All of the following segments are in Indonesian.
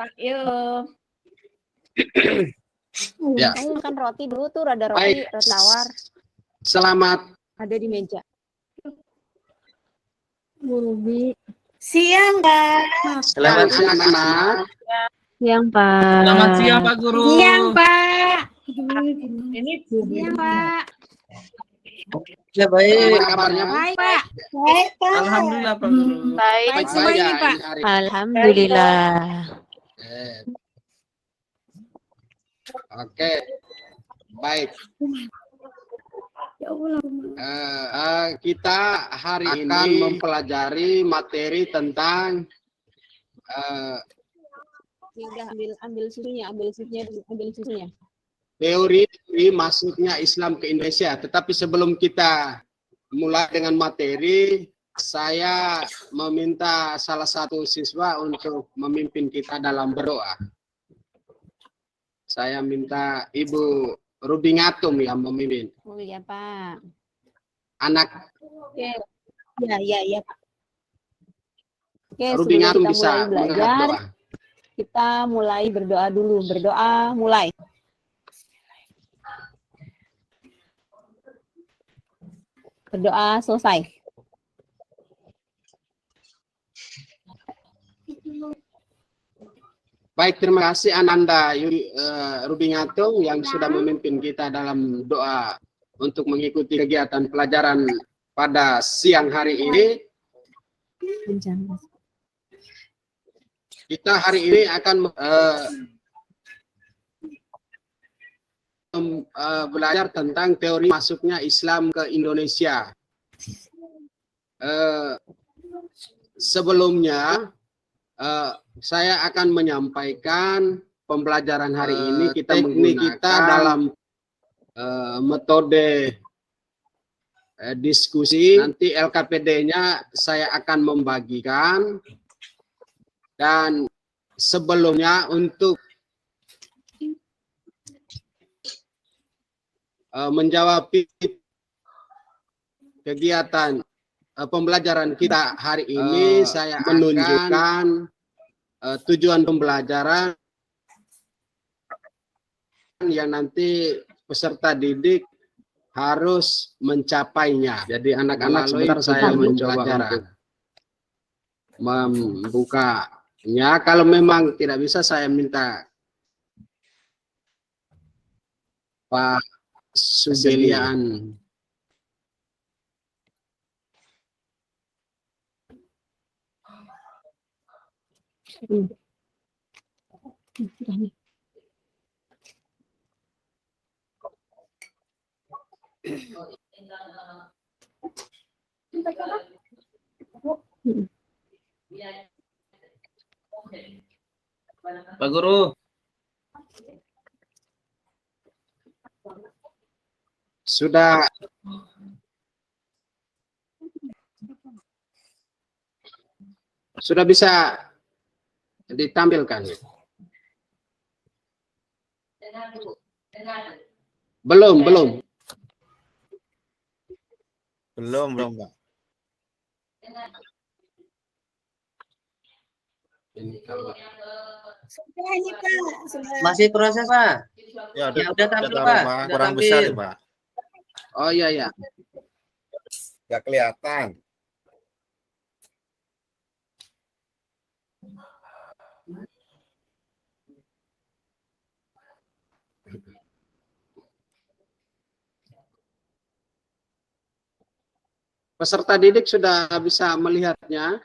Pak. Yuk. Ya. Kamu makan roti dulu tuh, ada roti, Baik. roti tawar. Selamat Ada di meja. Bu Ruby. Siang, Pak. selamat siang anak-anak. Siang, Pak. Selamat siang Pak Guru. Siang, Pak. Ini siang, Pak. Ya baik. Gimana kabarnya, Bu? Baik, Pak. Baik, Pak. Alhamdulillah Pak Guru. Baik. Baik semua ini, Pak. ini hari. Alhamdulillah. Oke. Baik. Kita hari ini akan mempelajari materi tentang Udah ambil susunya. teori masuknya Islam ke Indonesia. Tetapi sebelum kita mulai dengan materi, saya meminta salah satu siswa untuk memimpin kita dalam berdoa. Saya minta Ibu Ruby Ngatum yang memimpin. Oh iya, Pak. Anak Oke. Ya, Pak. Oke, Ruby sebelum Ngatum kita bisa mulai mengangkat belajar, doa. kita mulai berdoa dulu. Berdoa mulai. Berdoa selesai. Baik, terima kasih Ananda Ruby Ngatum yang sudah memimpin kita dalam doa untuk mengikuti kegiatan pelajaran pada siang hari ini. Kita hari ini akan belajar tentang teori masuknya Islam ke Indonesia. Sebelumnya, saya akan menyampaikan pembelajaran hari ini teknik kita dalam metode diskusi. Nanti LKPD-nya saya akan membagikan. Dan sebelumnya untuk menjawab kegiatan pembelajaran kita hari ini, saya menunjukkan tujuan pembelajaran yang nanti peserta didik harus mencapainya. Jadi anak-anak sebentar saya mencoba untuk membukanya. Kalau memang tidak bisa, saya minta Pak Subelian. Pak Guru. Sudah bisa ditampilkan? Belum, Pak. Sudah ini, Pak. Sudah. Masih proses Pak. Ya, Udah tampil Pak. Udah kurang tampil. besar ya, Pak. Oh iya. Nggak kelihatan. Peserta didik sudah bisa melihatnya.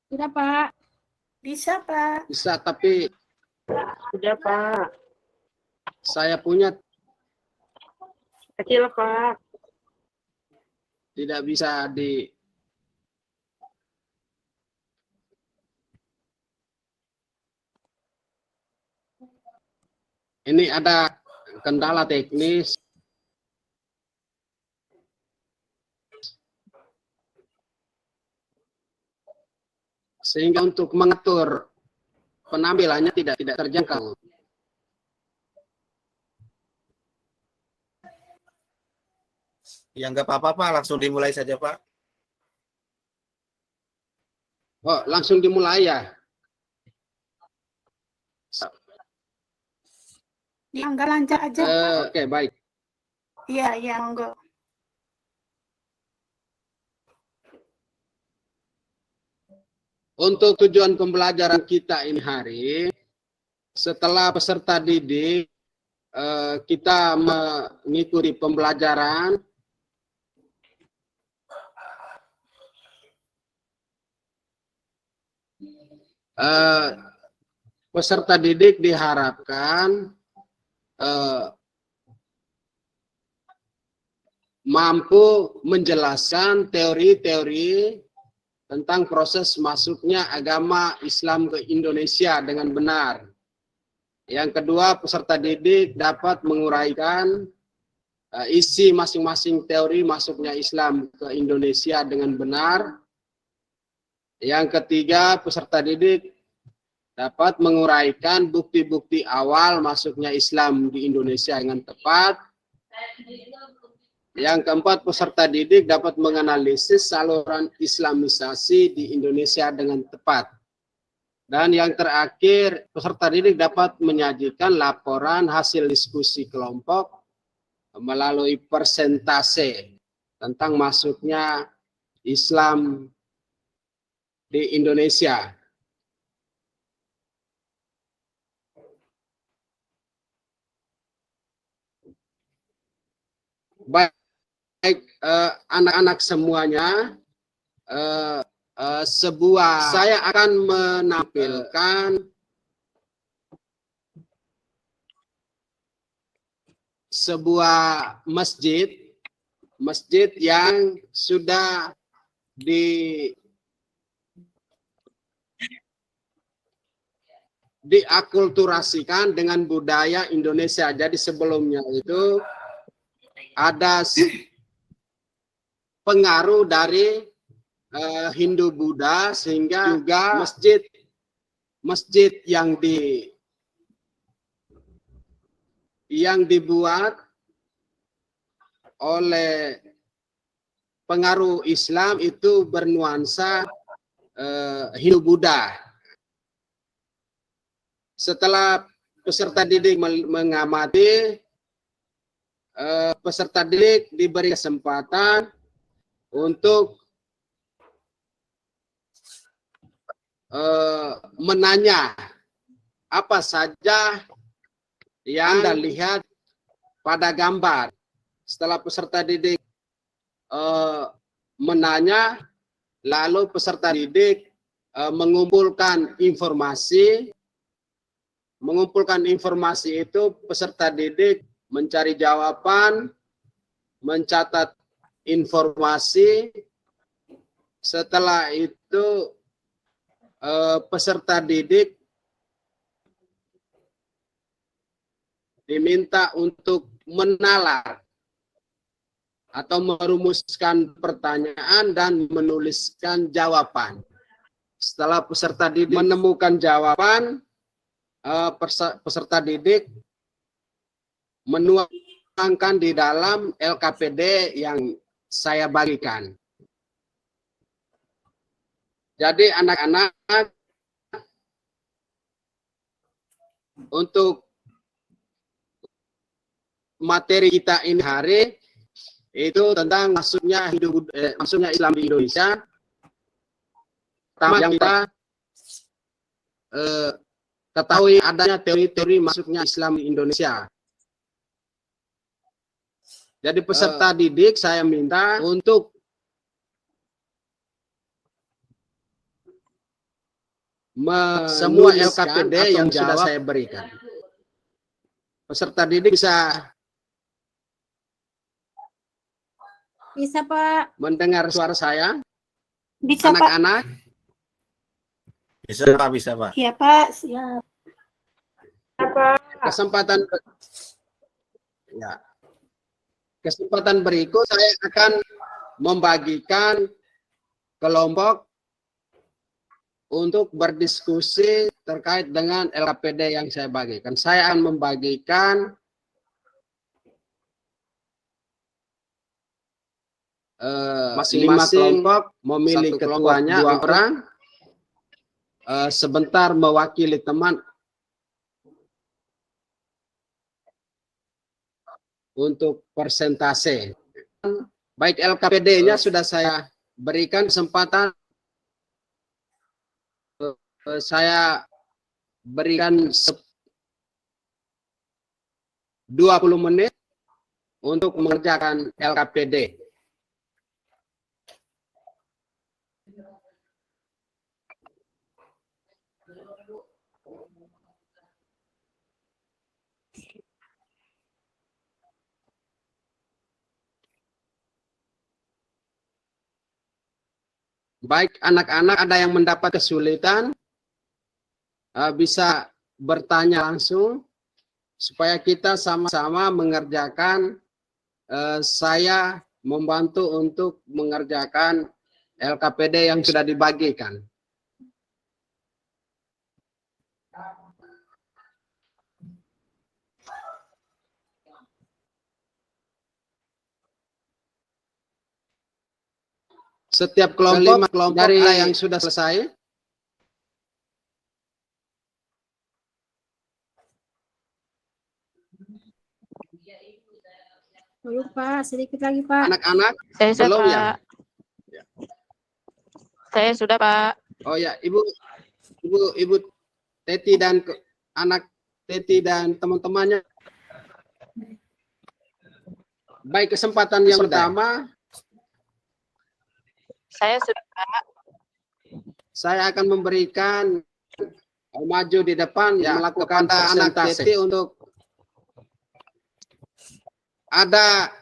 Sudah, Pak. Bisa, Pak. Bisa, tapi Sudah, Pak. saya punya Kecil, Pak. tidak bisa di. Ini ada kendala teknis. Sehingga untuk mengatur penampilannya tidak terjangkau. Ya nggak apa-apa Pak, langsung dimulai saja Pak. Oh, langsung dimulai ya. Ya, enggak lancar aja. Oke, baik. Iya, iya, monggo. Untuk tujuan pembelajaran kita ini hari, setelah peserta didik kita mengikuti pembelajaran peserta didik diharapkan mampu menjelaskan teori-teori tentang proses masuknya agama Islam ke Indonesia dengan benar. Yang kedua, peserta didik dapat menguraikan isi masing-masing teori masuknya Islam ke Indonesia dengan benar. Yang ketiga, peserta didik dapat menguraikan bukti-bukti awal masuknya Islam di Indonesia dengan tepat. Yang keempat, peserta didik dapat menganalisis saluran Islamisasi di Indonesia dengan tepat. Dan yang terakhir, peserta didik dapat menyajikan laporan hasil diskusi kelompok melalui persentase tentang masuknya Islam di Indonesia. Baik, anak-anak semuanya, saya akan menampilkan sebuah masjid yang sudah diakulturasikan dengan budaya Indonesia. Jadi sebelumnya itu ada pengaruh dari Hindu Buddha, sehingga juga masjid yang dibuat oleh pengaruh Islam itu bernuansa Hindu Buddha. Setelah peserta didik mengamati, peserta didik diberi kesempatan untuk menanya apa saja yang Anda lihat pada gambar. Setelah peserta didik menanya, lalu peserta didik mengumpulkan informasi. Mengumpulkan informasi itu, peserta didik mencari jawaban, mencatat informasi. Setelah itu peserta didik diminta untuk menalar atau merumuskan pertanyaan dan menuliskan jawaban. Setelah peserta didik menemukan jawaban, peserta didik menuangkan di dalam LKPD yang saya bagikan. Jadi anak-anak, untuk materi kita ini hari itu tentang masuknya Islam di Indonesia. Pertama yang kita ketahui adanya teori-teori masuknya Islam di Indonesia. Jadi peserta didik saya minta untuk semua LKPD yang sudah saya berikan. Peserta didik bisa Pak. mendengar suara saya? Bisa, Pak. Anak-anak? Bisa, Pak. Iya, Pak. Siap. Kesempatan berikut saya akan membagikan kelompok untuk berdiskusi terkait dengan LKPD yang saya bagikan. Saya akan membagikan masing-masing kelompok memilih ketuanya 2 orang. sebentar mewakili teman untuk persentase. Baik, LKPD-nya sudah saya berikan kesempatan. Saya berikan 20 menit untuk mengerjakan LKPD. Baik, anak-anak ada yang mendapat kesulitan, bisa bertanya langsung supaya kita sama-sama mengerjakan. Saya membantu untuk mengerjakan LKPD yang sudah dibagikan. Setiap kelompok dari yang sudah selesai. Pak, sedikit lagi Pak. Anak-anak Saya sudah belum Pak. ya? Saya sudah Pak. Oh ya, Ibu Teti dan anak Teti dan teman-temannya. Baik, kesempatan yang pertama. Saya sudah Pak. Saya akan memberikan maju di depan ya, melakukan anak Teti untuk ada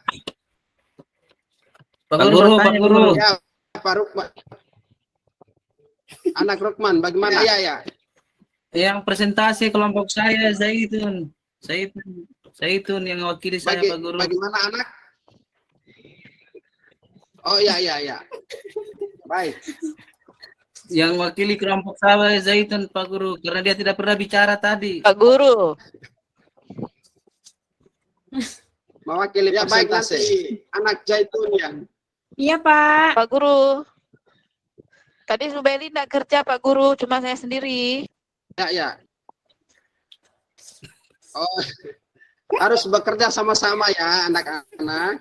Pak Guru. Ya, Pak Rukman. Anak Rukman, bagaimana? Ya. Yang presentasi kelompok saya Zaitun yang wakili saya Pak Guru. Bagaimana anak? Oh ya. Baik. Yang wakili kelompok saya Zaitun Pak Guru, karena dia tidak pernah bicara tadi. Pak Guru. Mewakili ya, baik, nanti anak Zaitun ya. Iya, Pak. Pak Guru. Tadi Subeli tidak kerja Pak Guru, cuma saya sendiri. Ya. Oh, harus bekerja sama-sama ya anak-anak.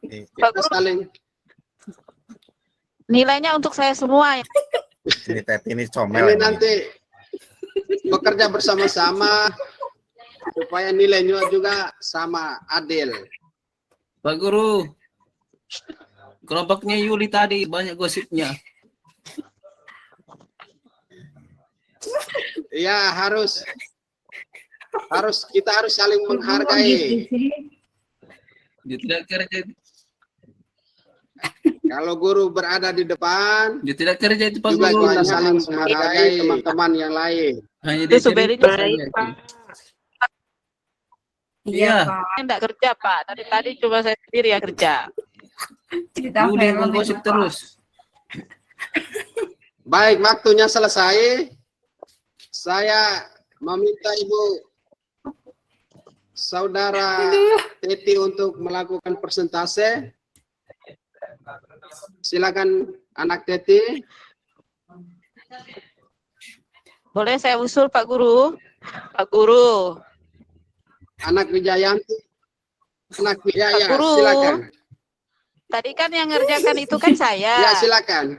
Pak Kita Guru. saling. Nilainya untuk saya semua ya. Ini Teti ini comel. Ini nanti bekerja bersama-sama supaya nilainya juga sama, adil. Pak Guru, kelompoknya Yuli tadi banyak gosipnya. Ya, kita harus saling menghargai. Dia tidak kerja. Kalau guru berada di depan, Dia tidak kerja itu Pak juga Guru. kita saling menghargai teman-teman yang lain. Hanya Itu dia Subeli cerita baik, saja. Pak. Iya. Saya tidak kerja Pak. Tadi cuma saya sendiri yang kerja. Yuli menggosip terus. Baik, waktunya selesai. Saya meminta Ibu Saudara Teti untuk melakukan persentase. Silakan anak Teti. Boleh saya usul Pak Guru? Pak Guru. Anak Wijayanti. Anak Pak Guru. silakan. Tadi kan yang ngerjakan itu kan saya. Ya, silakan.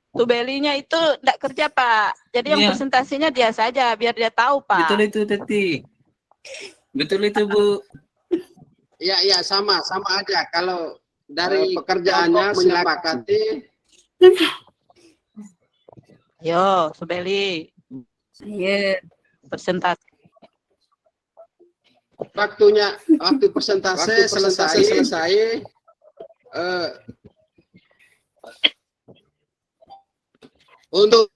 Subelinya itu tidak kerja Pak. Jadi yang Iya. presentasinya dia saja, biar dia tahu Pak. Betul itu Teti. Betul itu Bu. Ya, sama aja. Kalau dari pekerjaannya menyepakati. Yo, Subeli. Iya. Presentasi. Waktu presentase selesai. Untuk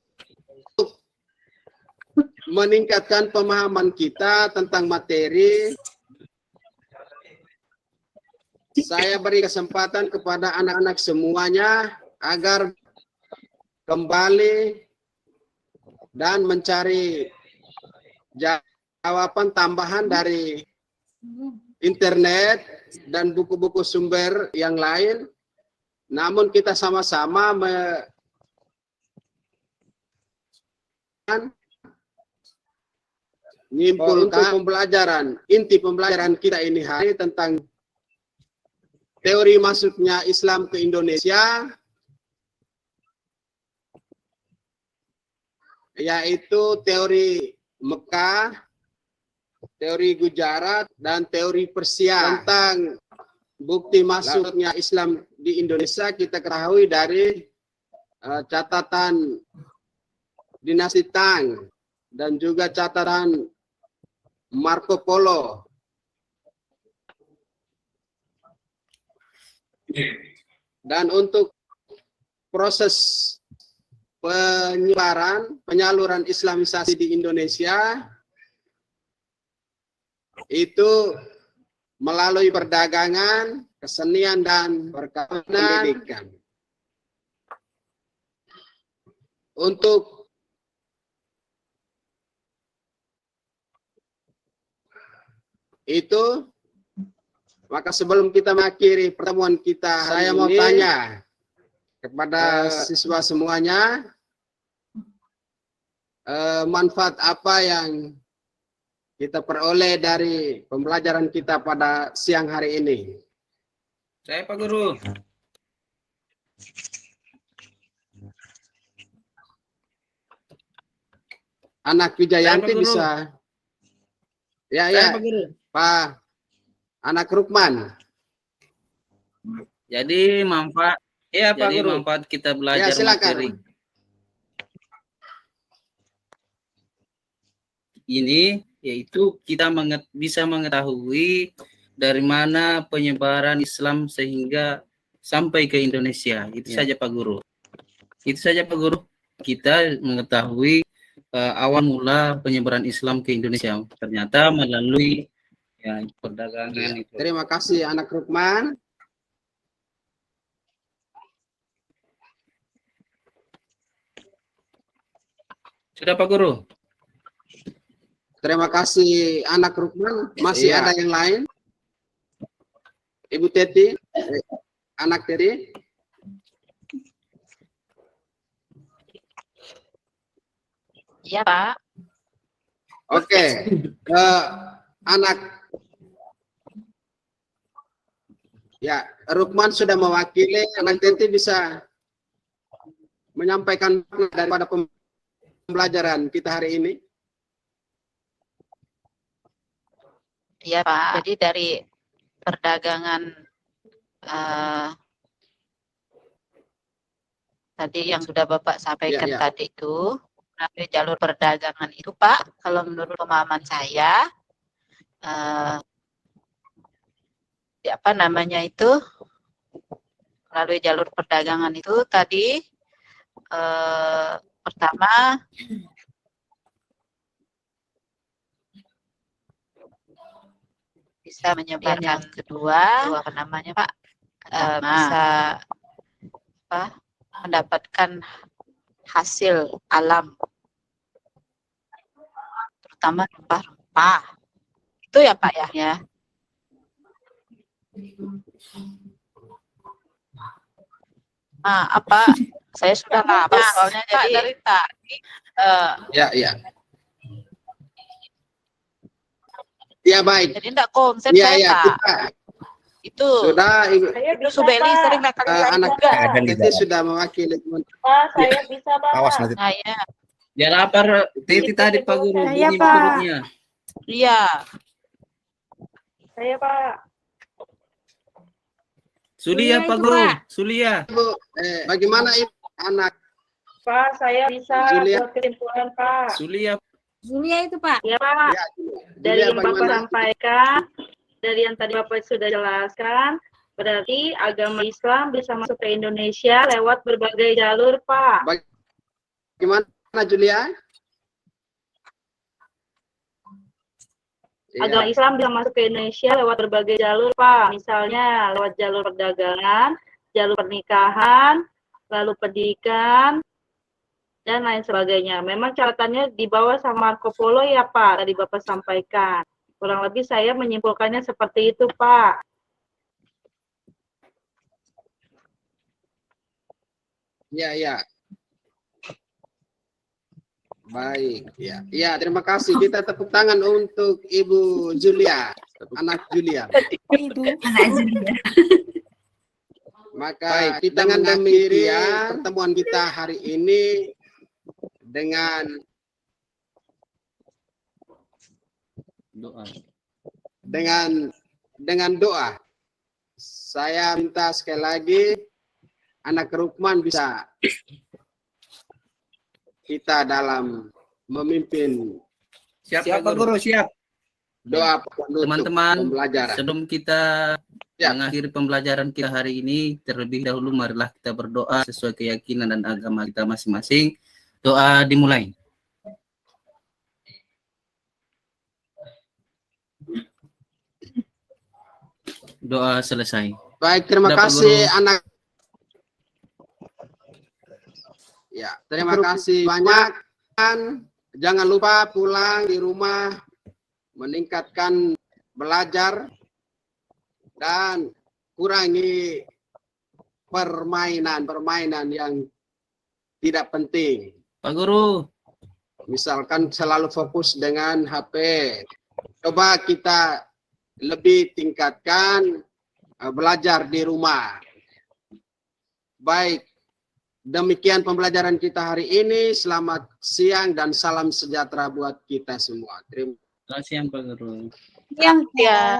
meningkatkan pemahaman kita tentang materi, saya beri kesempatan kepada anak-anak semuanya agar kembali dan mencari jawaban tambahan dari internet dan buku-buku sumber yang lain. namun kita sama-sama menyimpulkan pembelajaran, inti pembelajaran kita ini hari tentang teori masuknya Islam ke Indonesia, yaitu teori Mekah, teori Gujarat, dan teori Persia. Tentang bukti masuknya Islam di Indonesia kita ketahui dari catatan dinasti Tang dan juga catatan Marco Polo. Dan untuk proses penyaluran Islamisasi di Indonesia itu melalui perdagangan, kesenian, dan pendidikan. Untuk itu, maka sebelum kita mengakhiri pertemuan kita, saya mau tanya kepada siswa semuanya, manfaat apa yang kita peroleh dari pembelajaran kita pada siang hari ini? Saya Pak Guru. Anak Wijayanti Saya, Pak Guru. bisa. Ya, Saya ya. Pak Guru. Pak Anak Rukman. Jadi manfaat Pak Guru. manfaat kita belajar Ya, silakan. materi ini yaitu kita bisa mengetahui dari mana penyebaran Islam sehingga sampai ke Indonesia. Itu Ya. saja Pak Guru. Itu saja Pak Guru. Kita mengetahui awal mula penyebaran Islam ke Indonesia. Ternyata melalui perdagangan itu. Terima kasih Anak Rukman. Sudah Pak Guru. Terima kasih Anak Rukman. Masih Iya. ada yang lain? Ibu Teti, Anak Teti. Iya, Pak. Oke. Anak. Ya, Rukman sudah mewakili. Anak Teti bisa menyampaikan daripada pembelajaran kita hari ini. Iya, Pak. Jadi dari perdagangan tadi yang sudah Bapak sampaikan Ya. tadi itu, melalui jalur perdagangan itu, Pak, kalau menurut pemahaman saya, melalui jalur perdagangan itu tadi, pertama, bisa menyebarkan, yang kedua Pak, bisa mendapatkan hasil alam, terutama rempah-rempah. Itu ya Pak ya. Saya sudah lama soalnya jadi dari tadi. Ya. Ya, baik. Jadi enggak konsen Ya, saya, ya, Pak. kita Itu sudah Ibu Subeli sering datang anak juga. Teti sudah mewakili. Saya bisa, Pak. Awas nanti. Saya. Ya lapar Titi tadi Pak Guru. Saya, bunyi Pak. perutnya. Iya. Saya, Pak. Sulia Sulia Pak itu, Guru. Pak. Sulia. Bu, bagaimana Ibu Anak? Pak, saya bisa Julia. buat kesimpulan, Pak. Sulia. Zulia itu Pak. Ya, Pak. Ya, Dari Julia, yang Bapak bagaimana? sampaikan, dari yang tadi Bapak sudah jelaskan, berarti agama Islam bisa masuk ke Indonesia lewat berbagai jalur, Pak. Gimana Julia? Agama Islam bisa masuk ke Indonesia lewat berbagai jalur, Pak. Misalnya lewat jalur perdagangan, jalur pernikahan, lalu pendidikan, dan lain sebagainya. Memang catatannya di bawah sama Marco Polo ya, Pak, tadi Bapak sampaikan. Kurang lebih saya menyimpulkannya seperti itu, Pak. Ya, ya. Baik, ya. Ya, terima kasih. Kita tepuk tangan untuk Ibu Julia, anak Julia. Anak Julia. Maka kita mengakhiri pertemuan kita hari ini dengan Doa. dengan doa. Saya minta sekali lagi anak Rukman bisa kita dalam memimpin Siap Pak Guru, siap. doa penutup Teman-teman, pembelajaran. sebelum kita Ya. mengakhiri pembelajaran kita hari ini, terlebih dahulu marilah kita berdoa sesuai keyakinan dan agama kita masing-masing. Doa dimulai. Doa selesai. Baik, terima Dapat, kasih Guru. anak. Ya, terima kasih banyak. Jangan lupa pulang di rumah meningkatkan belajar dan kurangi permainan yang tidak penting. Pak Guru, Misalkan selalu fokus dengan HP. Coba kita lebih tingkatkan belajar di rumah. Baik, demikian pembelajaran kita hari ini. Selamat siang dan salam sejahtera buat kita semua. Terima siang Pak Guru. Ya.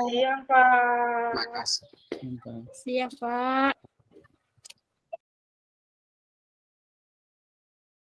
Iya, Pak. kasih. Siang, Pak. Siap, Pak.